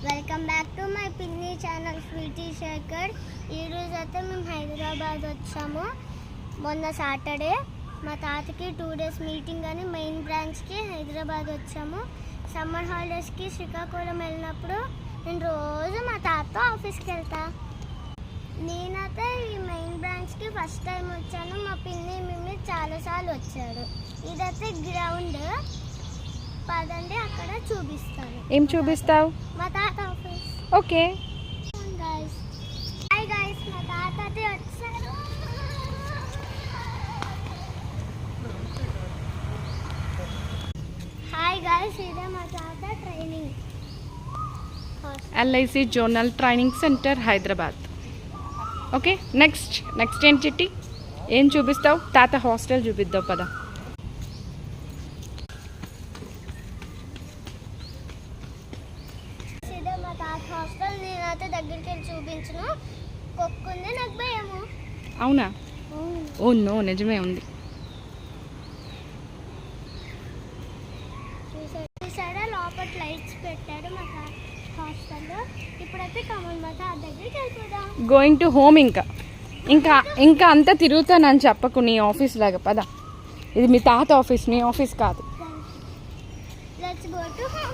Welcome back to my పిన్ని channel Sweety Shekhar. ఈరోజు అయితే మేము హైదరాబాద్ వచ్చాము. మొన్న సాటర్డే మా తాతకి 2 days మీటింగ్ అని మెయిన్ బ్రాంచ్కి హైదరాబాద్ వచ్చాము. సమ్మర్ హాలిడేస్కి శ్రీకాకుళం వెళ్ళినప్పుడు నేను రోజు మా తాతతో ఆఫీస్కి వెళ్తా. నేనైతే ఈ మెయిన్ బ్రాంచ్కి ఫస్ట్ టైం వచ్చాను. మా పిన్ని మిమ్మీ చాలాసార్లు వచ్చాడు. ఇదైతే గ్రౌండ్. పదండి అక్కడ చూపిస్తాను. ఏం చూపిస్తావు? మా తాత office. Okay guys, hi guys, మా తాత అయితే వచ్చారు. హాయ్ గైస్, ఇదే మా తాత training. LIC zonal training centre Hyderabad. Okay, next ఏంటి చిట్టి? ఏం చూపిస్తావు? తాత హాస్టల్ చూపిద్దావు పద. ఇదే మా తాత హాస్టల్. నేనైతే దగ్గరికి వెళ్ళి చూపించను. కొక్కుంది, నాకు భయము. అవునా? ఓ నో, నిజమే ఉంది. చూసారా లోపల లైట్స్ పెట్టారు మా తాత హాస్టల్లో. ఇప్పుడైతే కమల్ మా తాత దగ్గరికి వెళ్ళిపోదాం. Going to home. ఇంకా అంతా తిరుగుతానని చెప్పకు, నీ ఆఫీస్ లాగా పద. ఇది మీ తాత ఆఫీస్, నీ ఆఫీస్ కాదు. Let's go to home.